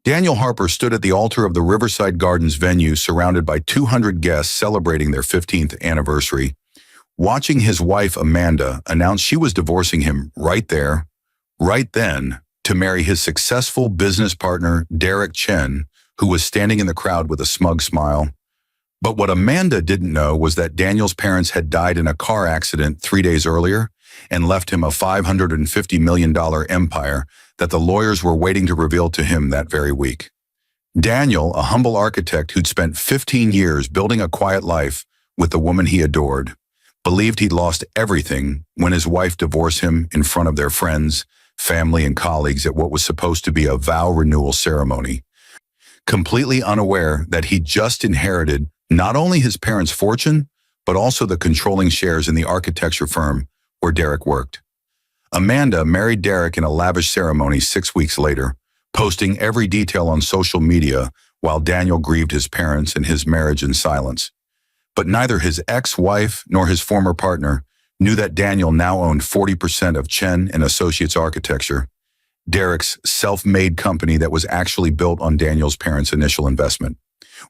Daniel Harper stood at the altar of the Riverside Gardens venue surrounded by 200 guests celebrating their 15th anniversary, watching his wife Amanda announce she was divorcing him right there, right then, to marry his successful business partner Derek Chen, who was standing in the crowd with a smug smile. But what Amanda didn't know was that Daniel's parents had died in a car accident 3 days earlier and left him a $550 million empire that the lawyers were waiting to reveal to him that very week. Daniel, a humble architect who'd spent 15 years building a quiet life with the woman he adored, believed he'd lost everything when his wife divorced him in front of their friends, family, and colleagues at what was supposed to be a vow renewal ceremony, completely unaware that he'd just inherited not only his parents' fortune, but also the controlling shares in the architecture firm where Derek worked. Amanda married Derek in a lavish ceremony 6 weeks later, posting every detail on social media while Daniel grieved his parents and his marriage in silence. But neither his ex-wife nor his former partner knew that Daniel now owned 40% of Chen and Associates Architecture, Derek's self-made company that was actually built on Daniel's parents' initial investment.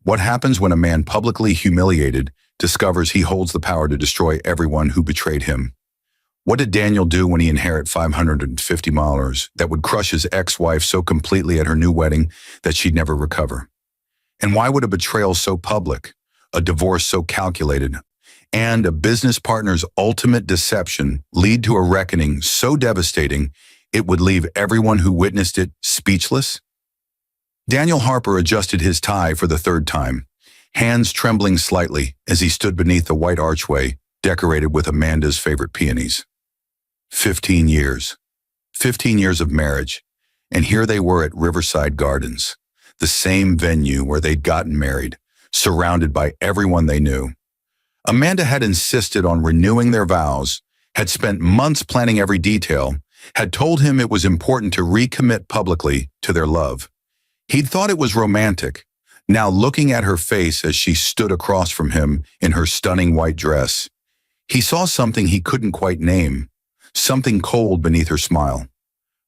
What happens when a man publicly humiliated discovers he holds the power to destroy everyone who betrayed him? What did Daniel do when he inherited $550 million that would crush his ex-wife so completely at her new wedding that she'd never recover? And why would a betrayal so public, a divorce so calculated, and a business partner's ultimate deception lead to a reckoning so devastating it would leave everyone who witnessed it speechless? Daniel Harper adjusted his tie for the third time, hands trembling slightly as he stood beneath the white archway decorated with Amanda's favorite peonies. 15 years. 15 years of marriage, and here they were at Riverside Gardens, the same venue where they'd gotten married, surrounded by everyone they knew. Amanda had insisted on renewing their vows, had spent months planning every detail, had told him it was important to recommit publicly to their love. He'd thought it was romantic, now looking at her face as she stood across from him in her stunning white dress. He saw something he couldn't quite name, something cold beneath her smile.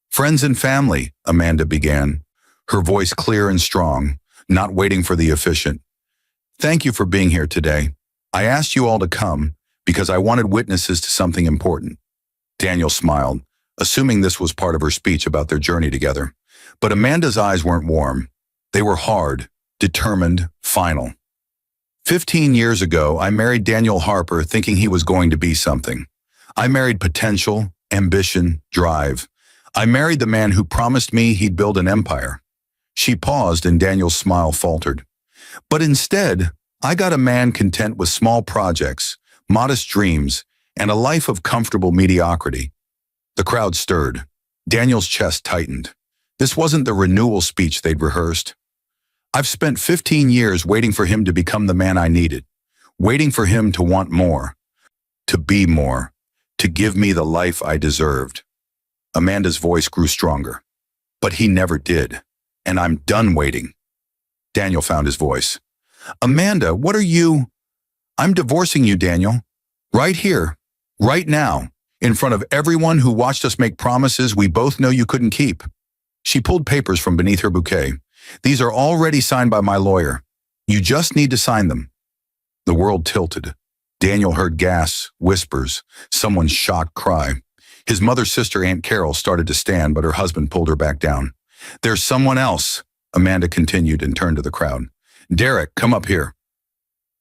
"Friends and family," Amanda began, her voice clear and strong, not waiting for the officiant. "Thank you for being here today. I asked you all to come because I wanted witnesses to something important." Daniel smiled, assuming this was part of her speech about their journey together. But Amanda's eyes weren't warm. They were hard, determined, final. 15 years ago, I married Daniel Harper thinking he was going to be something. I married potential, ambition, drive. I married the man who promised me he'd build an empire. She paused and Daniel's smile faltered. But instead, I got a man content with small projects, modest dreams, and a life of comfortable mediocrity. The crowd stirred. Daniel's chest tightened. This wasn't the renewal speech they'd rehearsed. I've spent 15 years waiting for him to become the man I needed, waiting for him to want more, to be more, to give me the life I deserved. Amanda's voice grew stronger. But he never did, and I'm done waiting. Daniel found his voice. "Amanda, what are you?" "I'm divorcing you, Daniel. Right here, right now, in front of everyone who watched us make promises we both know you couldn't keep." She pulled papers from beneath her bouquet. "These are already signed by my lawyer. You just need to sign them." The world tilted. Daniel heard gasps, whispers, someone's shocked cry. His mother's sister, Aunt Carol, started to stand, but her husband pulled her back down. "There's someone else," Amanda continued and turned to the crowd. "Derek, come up here."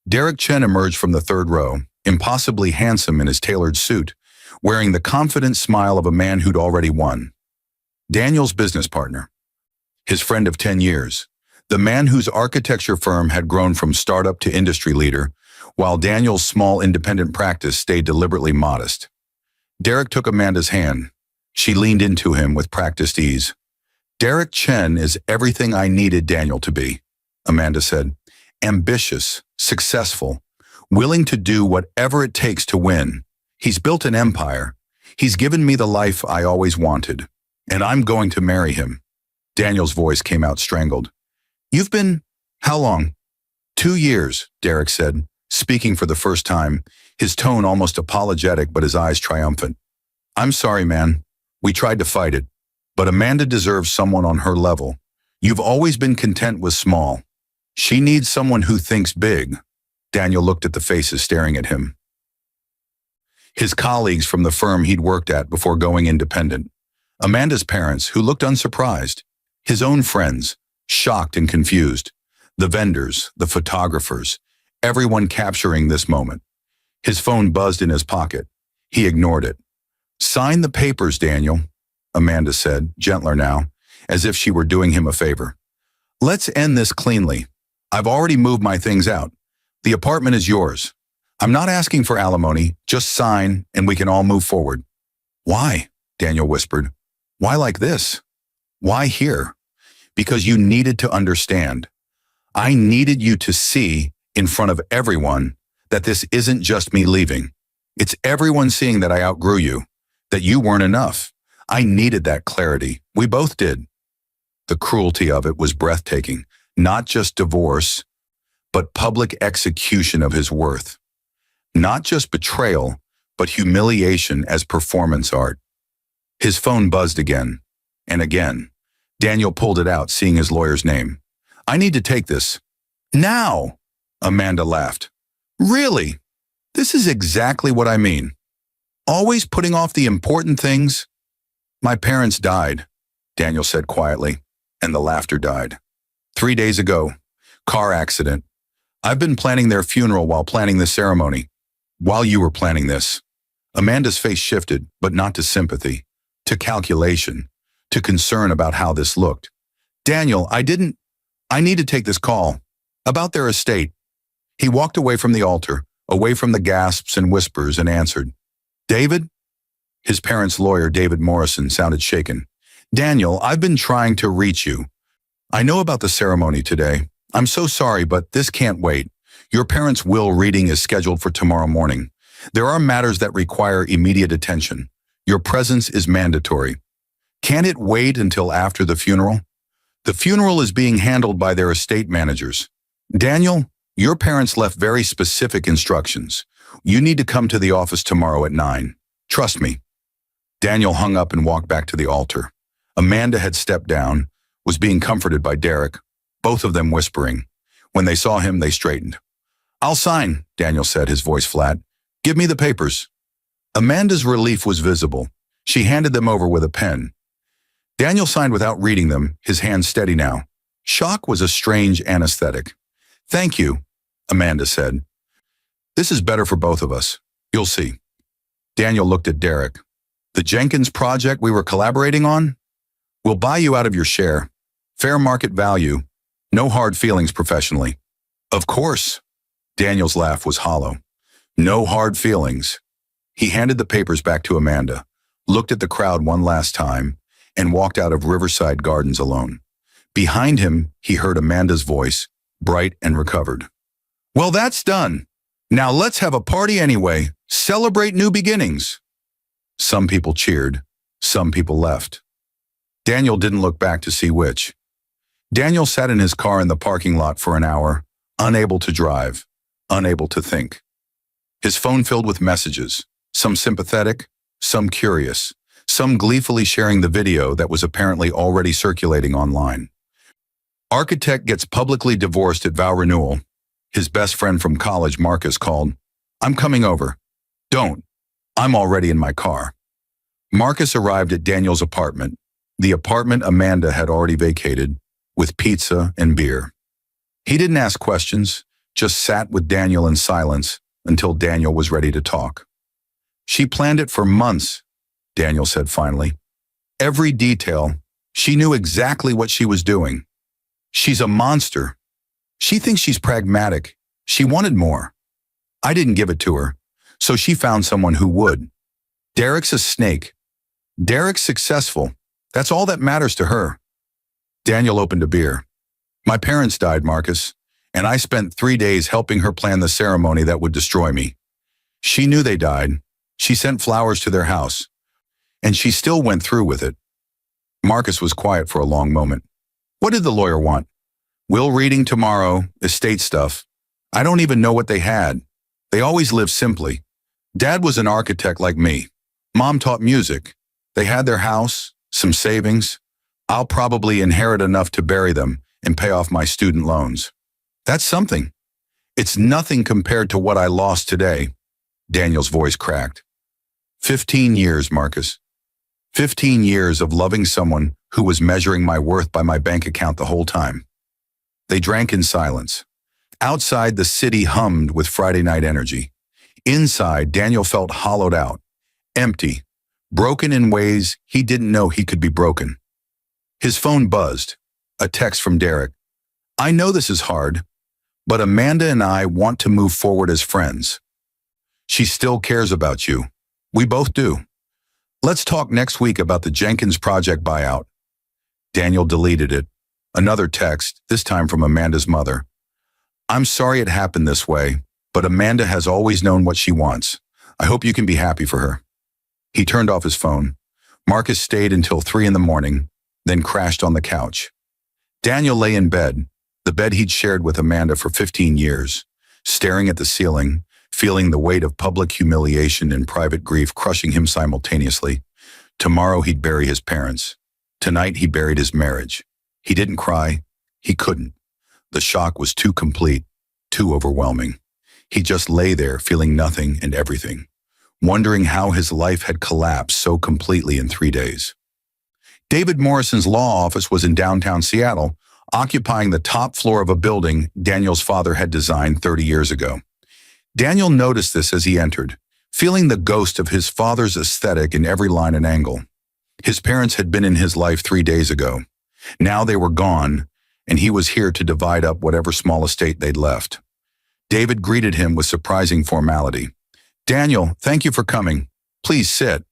Derek Chen emerged from the third row, impossibly handsome in his tailored suit, wearing the confident smile of a man who'd already won. Daniel's business partner, his friend of 10 years, the man whose architecture firm had grown from startup to industry leader, while Daniel's small independent practice stayed deliberately modest. Derek took Amanda's hand. She leaned into him with practiced ease. "Derek Chen is everything I needed Daniel to be," Amanda said. "Ambitious, successful, willing to do whatever it takes to win. He's built an empire. He's given me the life I always wanted. And I'm going to marry him." Daniel's voice came out strangled. "You've been, how long?" 2 years, Derek said, speaking for the first time, his tone almost apologetic but his eyes triumphant. "I'm sorry, man. We tried to fight it. But Amanda deserves someone on her level. You've always been content with small. She needs someone who thinks big. Daniel looked at the faces staring at him. His colleagues from the firm he'd worked at before going independent. Amanda's parents, who looked unsurprised. His own friends, shocked and confused. The vendors, the photographers, everyone capturing this moment. His phone buzzed in his pocket. He ignored it. "Sign the papers, Daniel," Amanda said, gentler now, as if she were doing him a favor. "Let's end this cleanly. I've already moved my things out. The apartment is yours. I'm not asking for alimony, just sign and we can all move forward." "Why?" Daniel whispered. "Why like this? Why here?" "Because you needed to understand. I needed you to see, in front of everyone, that this isn't just me leaving. It's everyone seeing that I outgrew you, that you weren't enough. I needed that clarity. We both did." The cruelty of it was breathtaking. Not just divorce, but public execution of his worth. Not just betrayal, but humiliation as performance art. His phone buzzed again, and again. Daniel pulled it out, seeing his lawyer's name. "I need to take this." "Now!" Amanda laughed. "Really? This is exactly what I mean. Always putting off the important things." "My parents died," Daniel said quietly, and the laughter died. 3 days ago, car accident. I've been planning their funeral while planning the ceremony. While you were planning this. Amanda's face shifted, but not to sympathy, to calculation, to concern about how this looked. "Daniel, I need to take this call. About their estate." He walked away from the altar, away from the gasps and whispers, and answered. "David?" His parents' lawyer, David Morrison, sounded shaken. "Daniel, I've been trying to reach you. I know about the ceremony today. I'm so sorry, but this can't wait. Your parents' will reading is scheduled for tomorrow morning. There are matters that require immediate attention. Your presence is mandatory. Can't it wait until after the funeral? The funeral is being handled by their estate managers. Daniel, your parents left very specific instructions. You need to come to the office tomorrow at 9. Trust me." Daniel hung up and walked back to the altar. Amanda had stepped down, was being comforted by Derek, both of them whispering. When they saw him, they straightened. "I'll sign," Daniel said, his voice flat. "Give me the papers." Amanda's relief was visible. She handed them over with a pen. Daniel signed without reading them, his hands steady now. Shock was a strange anesthetic. "Thank you," Amanda said. "This is better for both of us. You'll see." Daniel looked at Derek. "The Jenkins project we were collaborating on? We'll buy you out of your share. Fair market value. No hard feelings professionally." "Of course." Daniel's laugh was hollow. "No hard feelings." He handed the papers back to Amanda, looked at the crowd one last time, and walked out of Riverside Gardens alone. Behind him, he heard Amanda's voice, bright and recovered. "Well, that's done. Now let's have a party anyway. Celebrate new beginnings." Some people cheered. Some people left. Daniel didn't look back to see which. Daniel sat in his car in the parking lot for an hour, unable to drive, unable to think. His phone filled with messages, some sympathetic, some curious, some gleefully sharing the video that was apparently already circulating online. Architect gets publicly divorced at vow renewal. His best friend from college, Marcus, called. "I'm coming over." "Don't. I'm already in my car." Marcus arrived at Daniel's apartment, the apartment Amanda had already vacated, with pizza and beer. He didn't ask questions, just sat with Daniel in silence until Daniel was ready to talk. "She planned it for months," Daniel said finally. "Every detail. She knew exactly what she was doing. She's a monster. She thinks she's pragmatic. She wanted more. I didn't give it to her, so she found someone who would. Derek's a snake. Derek's successful. That's all that matters to her." Daniel opened a beer. "My parents died, Marcus, and I spent 3 days helping her plan the ceremony that would destroy me. She knew they died. She sent flowers to their house, and she still went through with it." Marcus was quiet for a long moment. "What did the lawyer want?" "Will reading tomorrow, estate stuff. I don't even know what they had. They always lived simply. Dad was an architect like me. Mom taught music. They had their house, some savings. I'll probably inherit enough to bury them and pay off my student loans. That's something. It's nothing compared to what I lost today. Daniel's voice cracked. 15 years, Marcus. 15 years of loving someone who was measuring my worth by my bank account the whole time. They drank in silence. Outside, the city hummed with Friday night energy. Inside, Daniel felt hollowed out, empty, broken in ways he didn't know he could be broken. His phone buzzed. A text from Derek. I know this is hard, but Amanda and I want to move forward as friends. She still cares about you. We both do. Let's talk next week about the Jenkins project buyout. Daniel deleted it. Another text, this time from Amanda's mother. I'm sorry it happened this way, but Amanda has always known what she wants. I hope you can be happy for her. He turned off his phone. Marcus stayed until 3 a.m, then crashed on the couch. Daniel lay in bed, the bed he'd shared with Amanda for 15 years, staring at the ceiling, feeling the weight of public humiliation and private grief crushing him simultaneously. Tomorrow he'd bury his parents. Tonight he buried his marriage. He didn't cry. He couldn't. The shock was too complete, too overwhelming. He just lay there feeling nothing and everything, wondering how his life had collapsed so completely in 3 days. David Morrison's law office was in downtown Seattle, occupying the top floor of a building Daniel's father had designed 30 years ago. Daniel noticed this as he entered, feeling the ghost of his father's aesthetic in every line and angle. His parents had been in his life 3 days ago. Now they were gone, and he was here to divide up whatever small estate they'd left. David greeted him with surprising formality. Daniel, thank you for coming. Please sit.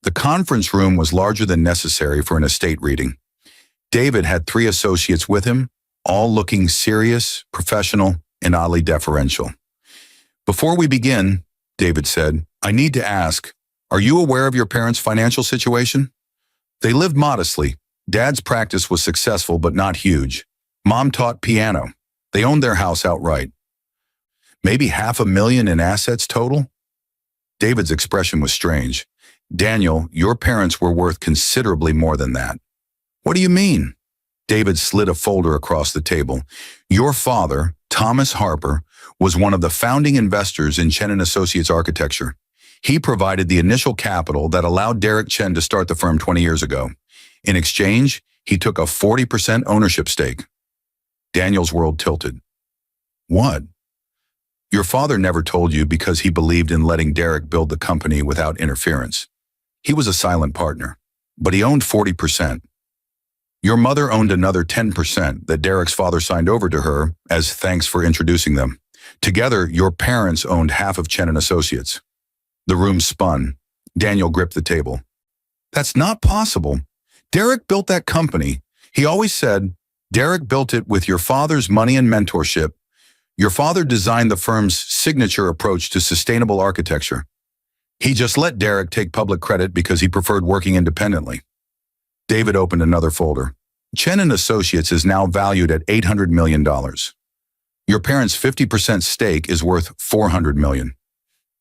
The conference room was larger than necessary for an estate reading. David had 3 associates with him, all looking serious, professional, and oddly deferential. Before we begin, David said, I need to ask, are you aware of your parents' financial situation? They lived modestly. Dad's practice was successful but not huge. Mom taught piano. They owned their house outright. Maybe $500,000 in assets total? David's expression was strange. Daniel, your parents were worth considerably more than that. What do you mean? David slid a folder across the table. Your father, Thomas Harper, was one of the founding investors in Chen & Associates Architecture. He provided the initial capital that allowed Derek Chen to start the firm 20 years ago. In exchange, he took a 40% ownership stake. Daniel's world tilted. What? Your father never told you because he believed in letting Derek build the company without interference. He was a silent partner, but he owned 40%. Your mother owned another 10% that Derek's father signed over to her as thanks for introducing them. Together, your parents owned half of Chen & Associates. The room spun. Daniel gripped the table. That's not possible. Derek built that company. He always said, Derek built it with your father's money and mentorship. Your father designed the firm's signature approach to sustainable architecture. He just let Derek take public credit because he preferred working independently. David opened another folder. Chen & Associates is now valued at $800 million. Your parents' 50% stake is worth $400 million.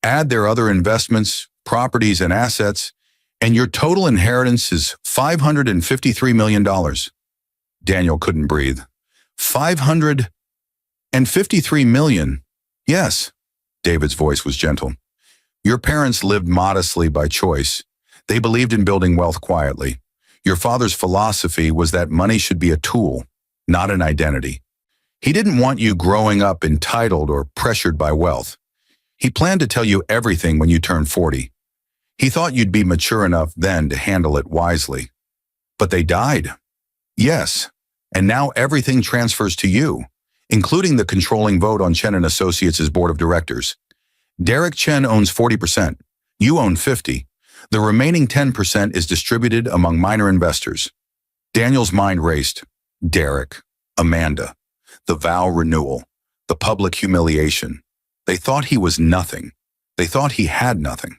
Add their other investments, properties, and assets, and your total inheritance is $553 million. Daniel couldn't breathe. $553 million. Yes, David's voice was gentle. Your parents lived modestly by choice. They believed in building wealth quietly. Your father's philosophy was that money should be a tool, not an identity. He didn't want you growing up entitled or pressured by wealth. He planned to tell you everything when you turned 40. He thought you'd be mature enough then to handle it wisely. But they died. Yes, and now everything transfers to you, including the controlling vote on Chen & Associates' board of directors. Derek Chen owns 40%. You own 50%. The remaining 10% is distributed among minor investors. Daniel's mind raced. Derek, Amanda, the vow renewal, the public humiliation. They thought he was nothing. They thought he had nothing.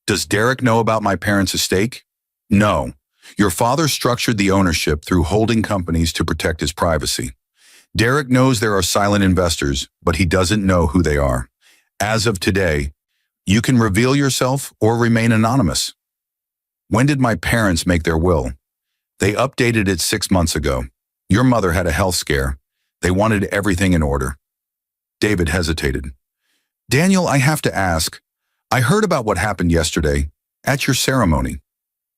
Does Derek know about my parents' stake? No. Your father structured the ownership through holding companies to protect his privacy. Derek knows there are silent investors, but he doesn't know who they are. As of today, you can reveal yourself or remain anonymous. When did my parents make their will? They updated it 6 months ago. Your mother had a health scare. They wanted everything in order. David hesitated. Daniel, I have to ask. I heard about what happened yesterday at your ceremony.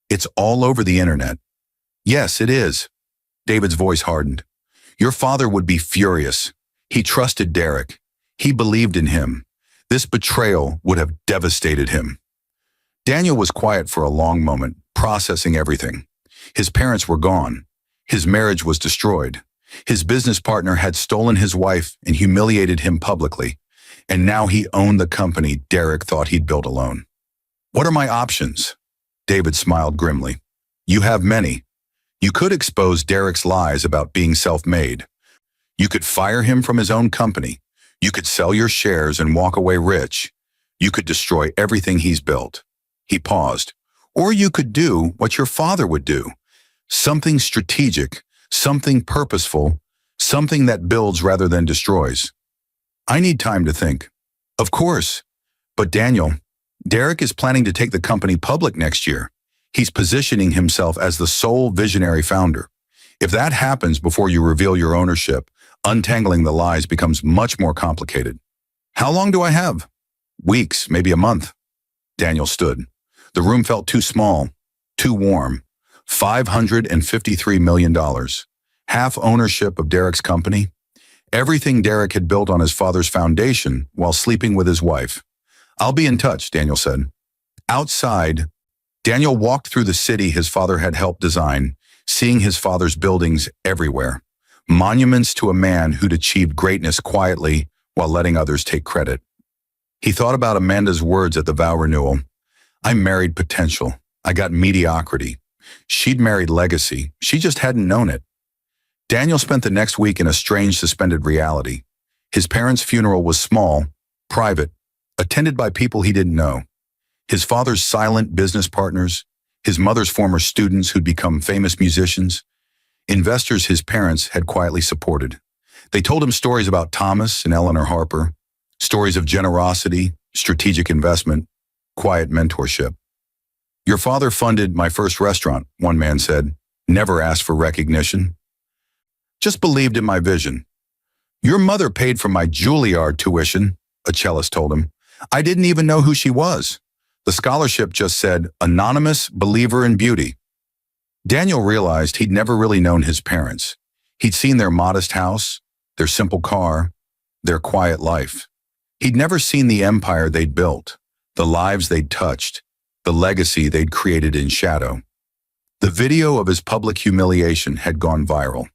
It's all over the internet. Yes, it is. David's voice hardened. Your father would be furious. He trusted Derek. He believed in him. This betrayal would have devastated him. Daniel was quiet for a long moment, processing everything. His parents were gone. His marriage was destroyed. His business partner had stolen his wife and humiliated him publicly. And now he owned the company Derek thought he'd built alone. What are my options? David smiled grimly. You have many. You could expose Derek's lies about being self-made. You could fire him from his own company. You could sell your shares and walk away rich. You could destroy everything he's built. He paused. Or you could do what your father would do. Something strategic, something purposeful, something that builds rather than destroys. I need time to think. Of course. But Daniel, Derek is planning to take the company public next year. He's positioning himself as the sole visionary founder. If that happens before you reveal your ownership, untangling the lies becomes much more complicated. How long do I have? Weeks, maybe a month. Daniel stood. The room felt too small, too warm. $553 million. Half ownership of Derek's company. Everything Derek had built on his father's foundation while sleeping with his wife. I'll be in touch, Daniel said. Outside, Daniel walked through the city his father had helped design, seeing his father's buildings everywhere. Monuments to a man who'd achieved greatness quietly while letting others take credit. He thought about Amanda's words at the vow renewal. I married potential. I got mediocrity. She'd married legacy. She just hadn't known it. Daniel spent the next week in a strange suspended reality. His parents' funeral was small, private, attended by people he didn't know. His father's silent business partners, his mother's former students who'd become famous musicians, investors his parents had quietly supported. They told him stories about Thomas and Eleanor Harper, stories of generosity, strategic investment, quiet mentorship. Your father funded my first restaurant, one man said, never asked for recognition. Just believed in my vision. Your mother paid for my Juilliard tuition, a cellist told him. I didn't even know who she was. The scholarship just said, anonymous believer in beauty. Daniel realized he'd never really known his parents. He'd seen their modest house, their simple car, their quiet life. He'd never seen the empire they'd built, the lives they'd touched, the legacy they'd created in shadow. The video of his public humiliation had gone viral.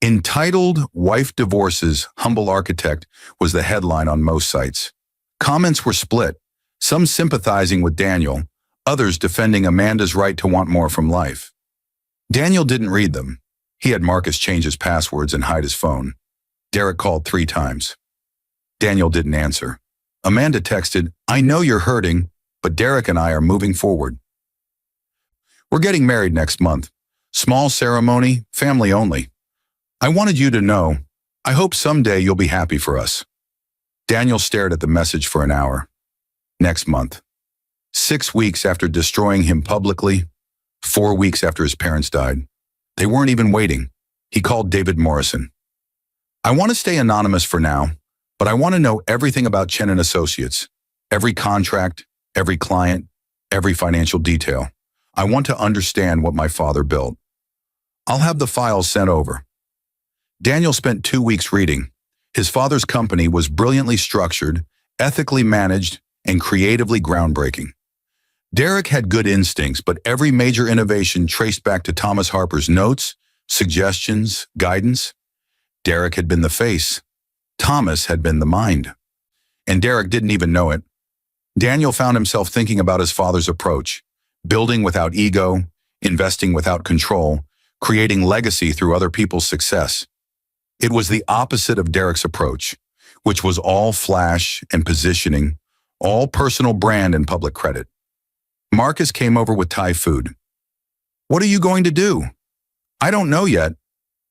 Entitled Wife Divorces Humble Architect was the headline on most sites. Comments were split, some sympathizing with Daniel, others defending Amanda's right to want more from life. Daniel didn't read them. He had Marcus change his passwords and hide his phone. Derek called 3 times. Daniel didn't answer. Amanda texted, I know you're hurting, but Derek and I are moving forward. We're getting married next month. Small ceremony, family only. I wanted you to know, I hope someday you'll be happy for us. Daniel stared at the message for an hour. Next month. 6 weeks after destroying him publicly, 4 weeks after his parents died. They weren't even waiting. He called David Morrison. I want to stay anonymous for now, but I want to know everything about Chen and Associates. Every contract, every client, every financial detail. I want to understand what my father built. I'll have the files sent over. Daniel spent 2 weeks reading. His father's company was brilliantly structured, ethically managed, and creatively groundbreaking. Derek had good instincts, but every major innovation traced back to Thomas Harper's notes, suggestions, guidance. Derek had been the face. Thomas had been the mind. And Derek didn't even know it. Daniel found himself thinking about his father's approach, building without ego, investing without control, creating legacy through other people's success. It was the opposite of Derek's approach, which was all flash and positioning, all personal brand and public credit. Marcus came over with Thai food. What are you going to do? I don't know yet.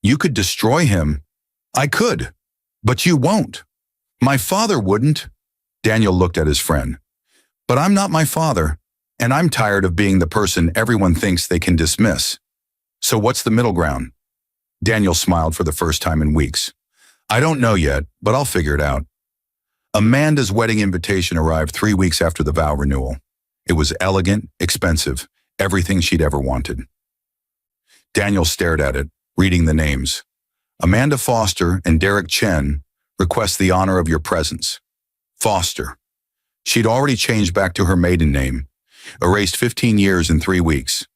You could destroy him. I could, but you won't. My father wouldn't. Daniel looked at his friend. But I'm not my father, and I'm tired of being the person everyone thinks they can dismiss. So what's the middle ground? Daniel smiled for the first time in weeks. I don't know yet, but I'll figure it out. Amanda's wedding invitation arrived 3 weeks after the vow renewal. It was elegant, expensive, everything she'd ever wanted. Daniel stared at it, reading the names. Amanda Foster and Derek Chen request the honor of your presence. Foster. She'd already changed back to her maiden name, erased 15 years in 3 weeks.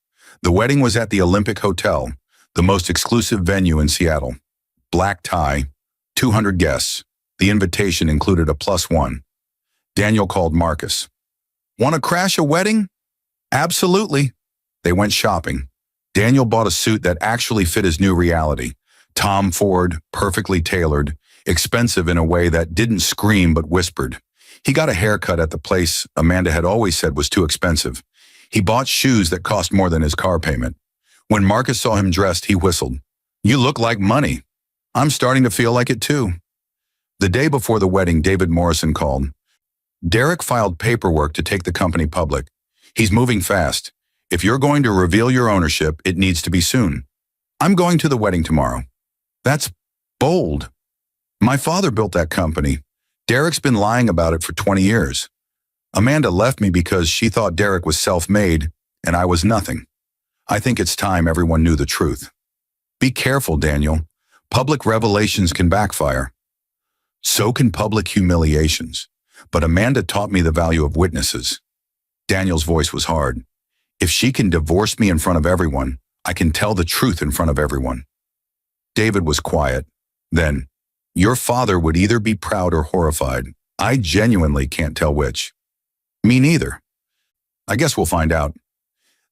The wedding was at the Olympic Hotel, the most exclusive venue in Seattle. Black tie, 200 guests. The invitation included a +1. Daniel called Marcus. Want to crash a wedding? Absolutely. They went shopping. Daniel bought a suit that actually fit his new reality. Tom Ford, perfectly tailored, expensive in a way that didn't scream but whispered. He got a haircut at the place Amanda had always said was too expensive. He bought shoes that cost more than his car payment. When Marcus saw him dressed, he whistled. You look like money. I'm starting to feel like it too. The day before the wedding, David Morrison called. Derek filed paperwork to take the company public. He's moving fast. If you're going to reveal your ownership, it needs to be soon. I'm going to the wedding tomorrow. That's bold. My father built that company. Derek's been lying about it for 20 years. Amanda left me because she thought Derek was self-made and I was nothing. I think it's time everyone knew the truth. Be careful, Daniel. Public revelations can backfire. So can public humiliations. But Amanda taught me the value of witnesses. Daniel's voice was hard. If she can divorce me in front of everyone, I can tell the truth in front of everyone. David was quiet. Then, your father would either be proud or horrified. I genuinely can't tell which. Me neither. I guess we'll find out.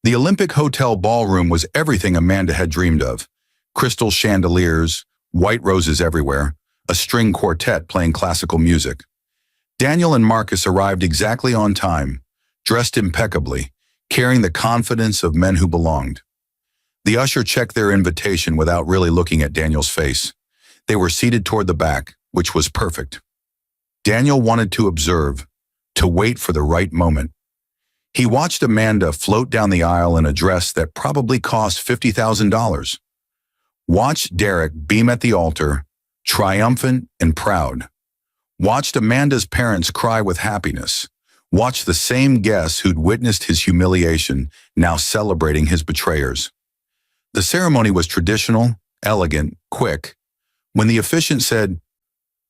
The Olympic Hotel ballroom was everything Amanda had dreamed of. Crystal chandeliers, white roses everywhere, a string quartet playing classical music. Daniel and Marcus arrived exactly on time, dressed impeccably, carrying the confidence of men who belonged. The usher checked their invitation without really looking at Daniel's face. They were seated toward the back, which was perfect. Daniel wanted to observe, to wait for the right moment. He watched Amanda float down the aisle in a dress that probably cost $50,000. Watched Derek beam at the altar, triumphant and proud. Watched Amanda's parents cry with happiness. Watched the same guests who'd witnessed his humiliation now celebrating his betrayers. The ceremony was traditional, elegant, quick. When the officiant said,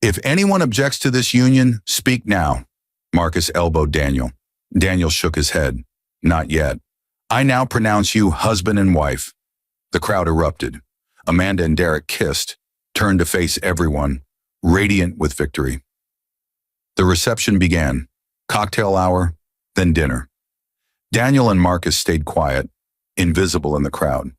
"If anyone objects to this union, speak now," Marcus elbowed Daniel. Daniel shook his head. Not yet. I now pronounce you husband and wife. The crowd erupted. Amanda and Derek kissed, turned to face everyone, radiant with victory. The reception began. Cocktail hour, then dinner. Daniel and Marcus stayed quiet, invisible in the crowd.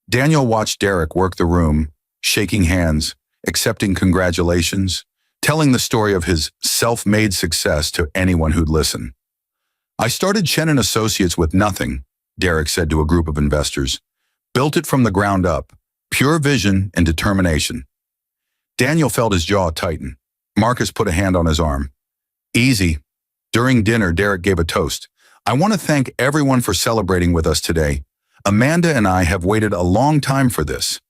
Daniel watched Derek work the room, shaking hands, accepting congratulations, telling the story of his self-made success to anyone who'd listen. I started Chen & Associates with nothing, Derek said to a group of investors. Built it from the ground up, pure vision and determination. Daniel felt his jaw tighten. Marcus put a hand on his arm. Easy. During dinner, Derek gave a toast. I want to thank everyone for celebrating with us today. Amanda and I have waited a long time for this.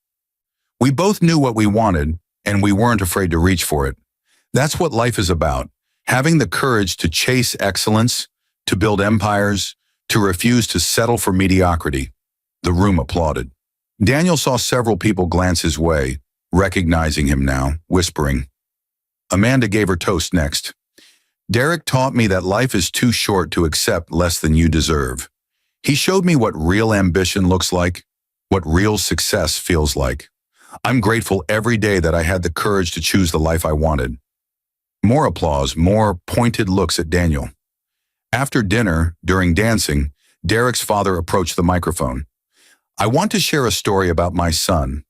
We both knew what we wanted, and we weren't afraid to reach for it. That's what life is about, having the courage to chase excellence, to build empires, to refuse to settle for mediocrity. The room applauded. Daniel saw several people glance his way, recognizing him now, whispering. Amanda gave her toast next. Derek taught me that life is too short to accept less than you deserve. He showed me what real ambition looks like, what real success feels like. I'm grateful every day that I had the courage to choose the life I wanted. More applause, more pointed looks at Daniel. After dinner, during dancing, Derek's father approached the microphone. I want to share a story about my son.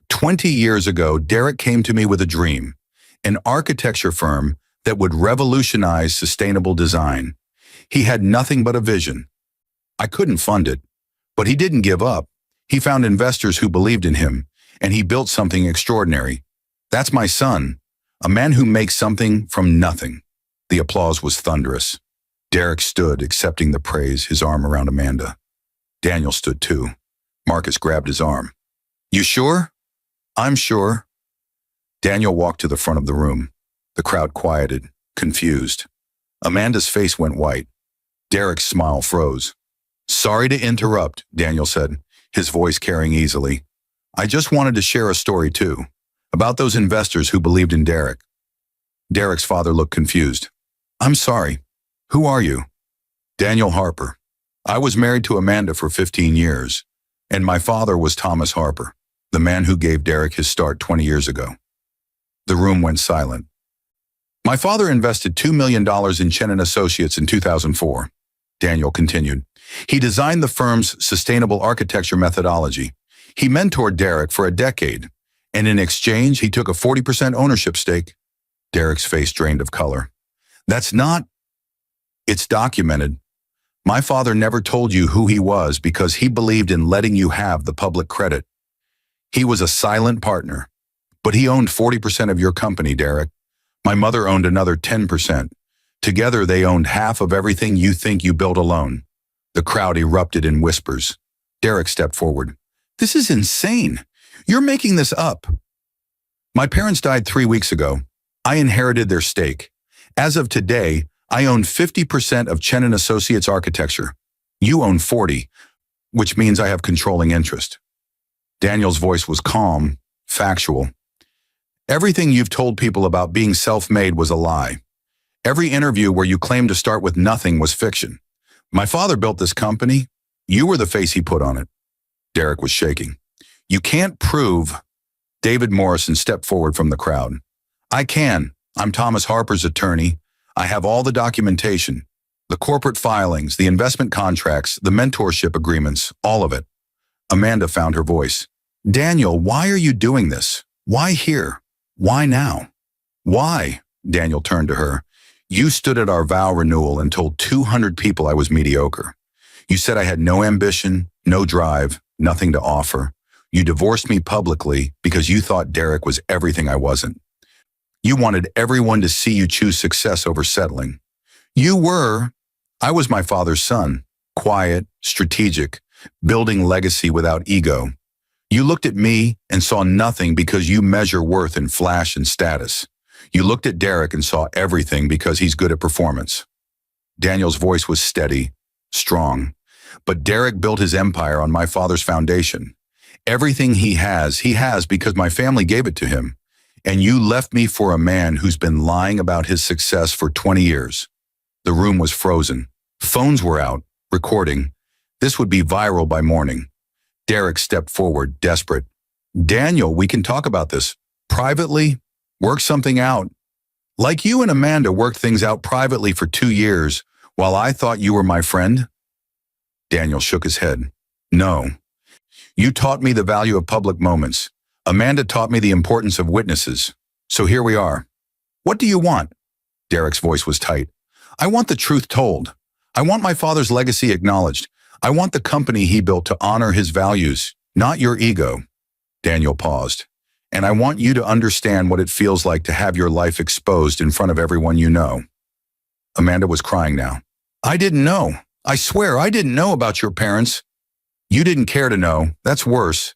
20 years ago, Derek came to me with a dream, an architecture firm that would revolutionize sustainable design. He had nothing but a vision. I couldn't fund it, but he didn't give up. He found investors who believed in him, and he built something extraordinary. That's my son, a man who makes something from nothing. The applause was thunderous. Derek stood, accepting the praise, his arm around Amanda. Daniel stood too. Marcus grabbed his arm. You sure? I'm sure. Daniel walked to the front of the room. The crowd quieted, confused. Amanda's face went white. Derek's smile froze. Sorry to interrupt, Daniel said, his voice carrying easily. I just wanted to share a story too, about those investors who believed in Derek. Derek's father looked confused. I'm sorry. Who are you? Daniel Harper. I was married to Amanda for 15 years, and my father was Thomas Harper, the man who gave Derek his start 20 years ago. The room went silent. My father invested $2 million in Chen & Associates in 2004, Daniel continued. He designed the firm's sustainable architecture methodology. He mentored Derek for a decade, and in exchange, he took a 40% ownership stake. Derek's face drained of color. That's not... It's documented. My father never told you who he was because he believed in letting you have the public credit. He was a silent partner, but he owned 40% of your company, Derek. My mother owned another 10%. Together, they owned half of everything you think you built alone. The crowd erupted in whispers. Derek stepped forward. This is insane. You're making this up. My parents died 3 weeks ago. I inherited their stake. As of today, I own 50% of Chen & Associates Architecture. You own 40, which means I have controlling interest. Daniel's voice was calm, factual. Everything you've told people about being self-made was a lie. Every interview where you claimed to start with nothing was fiction. My father built this company. You were the face he put on it. Derek was shaking. You can't prove... David Morrison stepped forward from the crowd. I can. I'm Thomas Harper's attorney. I have all the documentation, the corporate filings, the investment contracts, the mentorship agreements, all of it. Amanda found her voice. Daniel, why are you doing this? Why here? Why now? Why? Daniel turned to her. You stood at our vow renewal and told 200 people I was mediocre. You said I had no ambition, no drive, nothing to offer. You divorced me publicly because you thought Derek was everything I wasn't. You wanted everyone to see you choose success over settling. I was my father's son, quiet, strategic, building legacy without ego. You looked at me and saw nothing because you measure worth in flash and status. You looked at Derek and saw everything because he's good at performance. Daniel's voice was steady, strong, but Derek built his empire on my father's foundation. Everything he has because my family gave it to him. And you left me for a man who's been lying about his success for 20 years. The room was frozen. Phones were out, recording. This would be viral by morning. Derek stepped forward, desperate. Daniel, we can talk about this. Privately, work something out. Like you and Amanda worked things out privately for 2 years, while I thought you were my friend? Daniel shook his head. No. You taught me the value of public moments. Amanda taught me the importance of witnesses. So here we are. What do you want? Derek's voice was tight. I want the truth told. I want my father's legacy acknowledged. I want the company he built to honor his values, not your ego. Daniel paused. And I want you to understand what it feels like to have your life exposed in front of everyone you know. Amanda was crying now. I didn't know. I swear I didn't know about your parents. You didn't care to know. That's worse.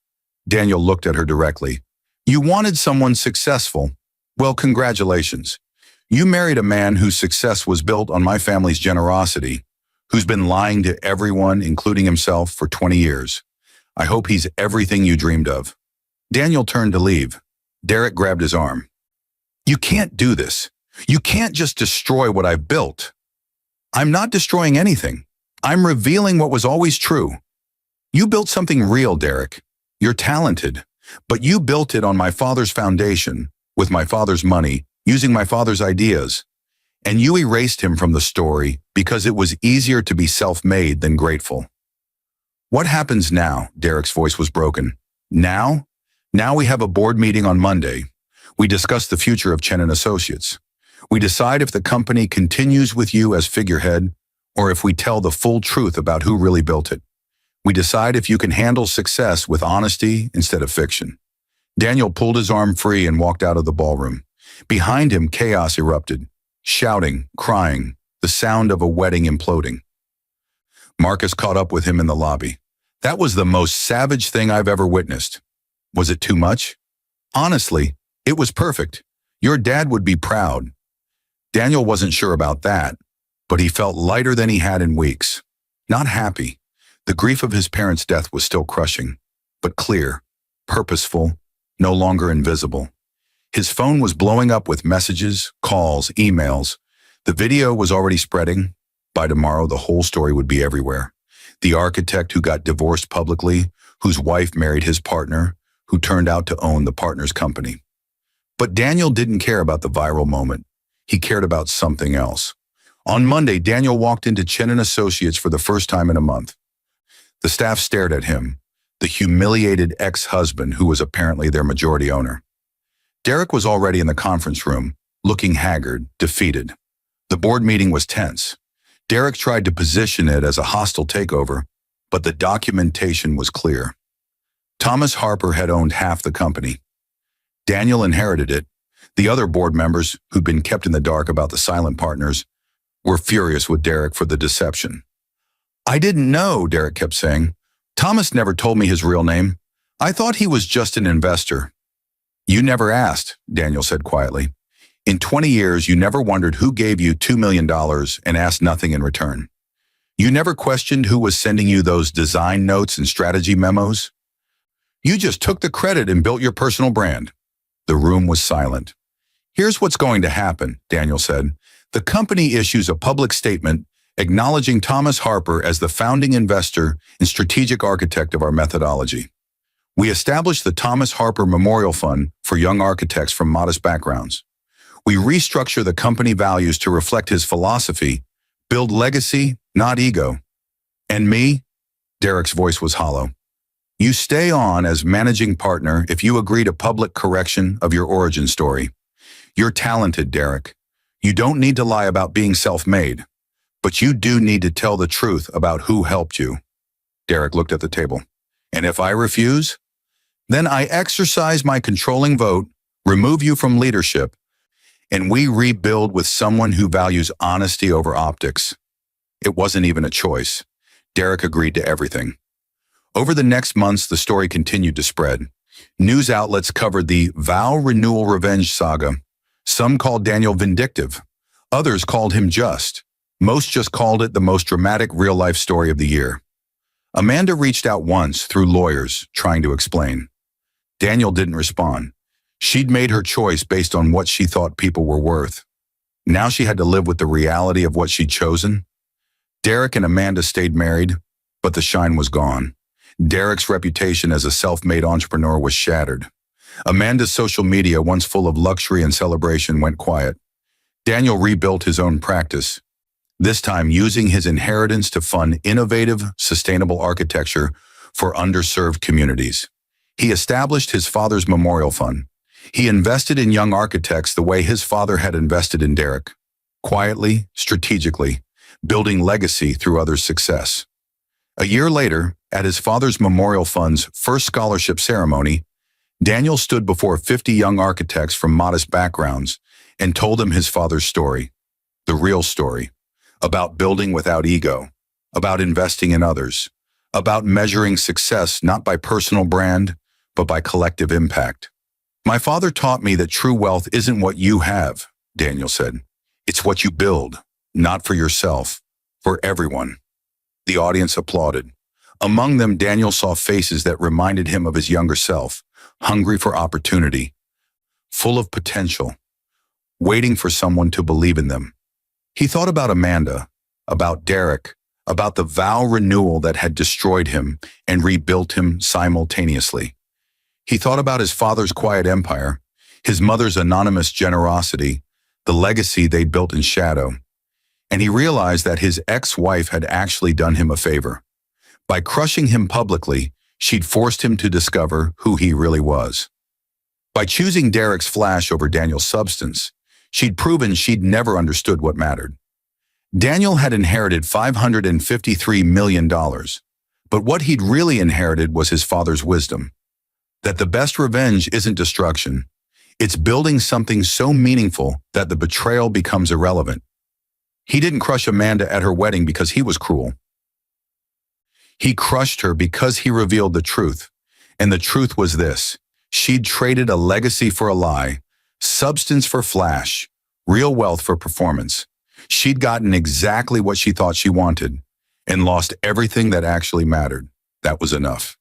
Daniel looked at her directly. You wanted someone successful. Well, congratulations. You married a man whose success was built on my family's generosity, who's been lying to everyone, including himself, for 20 years. I hope he's everything you dreamed of. Daniel turned to leave. Derek grabbed his arm. You can't do this. You can't just destroy what I've built. I'm not destroying anything. I'm revealing what was always true. You built something real, Derek. You're talented, but you built it on my father's foundation, with my father's money, using my father's ideas. And you erased him from the story because it was easier to be self-made than grateful. What happens now? Derek's voice was broken. Now? Now we have a board meeting on Monday. We discuss the future of Chen & Associates. We decide if the company continues with you as figurehead or if we tell the full truth about who really built it. We decide if you can handle success with honesty instead of fiction. Daniel pulled his arm free and walked out of the ballroom. Behind him, chaos erupted. Shouting, crying, the sound of a wedding imploding. Marcus caught up with him in the lobby. That was the most savage thing I've ever witnessed. Was it too much? Honestly, it was perfect. Your dad would be proud. Daniel wasn't sure about that, but he felt lighter than he had in weeks. Not happy. The grief of his parents' death was still crushing, but clear, purposeful, no longer invisible. His phone was blowing up with messages, calls, emails. The video was already spreading. By tomorrow, the whole story would be everywhere. The architect who got divorced publicly, whose wife married his partner, who turned out to own the partner's company. But Daniel didn't care about the viral moment. He cared about something else. On Monday, Daniel walked into Chen & Associates for the first time in a month. The staff stared at him, the humiliated ex-husband who was apparently their majority owner. Derek was already in the conference room, looking haggard, defeated. The board meeting was tense. Derek tried to position it as a hostile takeover, but the documentation was clear. Thomas Harper had owned half the company. Daniel inherited it. The other board members, who'd been kept in the dark about the silent partners, were furious with Derek for the deception. "I didn't know," Derek kept saying. "Thomas never told me his real name. I thought he was just an investor." "You never asked," Daniel said quietly. "In 20 years, you never wondered who gave you $2 million and asked nothing in return. You never questioned who was sending you those design notes and strategy memos. You just took the credit and built your personal brand." The room was silent. "Here's what's going to happen," Daniel said. "The company issues a public statement acknowledging Thomas Harper as the founding investor and strategic architect of our methodology. We established the Thomas Harper Memorial Fund for young architects from modest backgrounds. We restructure the company values to reflect his philosophy, build legacy, not ego. And me?" Derek's voice was hollow. "You stay on as managing partner if you agree to public correction of your origin story. You're talented, Derek. You don't need to lie about being self-made, but you do need to tell the truth about who helped you." Derek looked at the table. "And if I refuse? Then I exercise my controlling vote, remove you from leadership, and we rebuild with someone who values honesty over optics." It wasn't even a choice. Derek agreed to everything. Over the next months, the story continued to spread. News outlets covered the vow renewal revenge saga. Some called Daniel vindictive. Others called him just. Most just called it the most dramatic real-life story of the year. Amanda reached out once through lawyers, trying to explain. Daniel didn't respond. She'd made her choice based on what she thought people were worth. Now she had to live with the reality of what she'd chosen. Derek and Amanda stayed married, but the shine was gone. Derek's reputation as a self-made entrepreneur was shattered. Amanda's social media, once full of luxury and celebration, went quiet. Daniel rebuilt his own practice, this time using his inheritance to fund innovative, sustainable architecture for underserved communities. He established his father's memorial fund. He invested in young architects the way his father had invested in Derek, quietly, strategically, building legacy through others' success. A year later, at his father's memorial fund's first scholarship ceremony, Daniel stood before 50 young architects from modest backgrounds and told them his father's story, the real story, about building without ego, about investing in others, about measuring success not by personal brand, but by collective impact. "My father taught me that true wealth isn't what you have," Daniel said. "It's what you build, not for yourself, for everyone." The audience applauded. Among them, Daniel saw faces that reminded him of his younger self, hungry for opportunity, full of potential, waiting for someone to believe in them. He thought about Amanda, about Derek, about the vow renewal that had destroyed him and rebuilt him simultaneously. He thought about his father's quiet empire, his mother's anonymous generosity, the legacy they'd built in shadow. And he realized that his ex-wife had actually done him a favor. By crushing him publicly, she'd forced him to discover who he really was. By choosing Derek's flash over Daniel's substance, she'd proven she'd never understood what mattered. Daniel had inherited $553 million, but what he'd really inherited was his father's wisdom. That the best revenge isn't destruction. It's building something so meaningful that the betrayal becomes irrelevant. He didn't crush Amanda at her wedding because he was cruel. He crushed her because he revealed the truth. And the truth was this: she'd traded a legacy for a lie, substance for flash, real wealth for performance. She'd gotten exactly what she thought she wanted and lost everything that actually mattered. That was enough.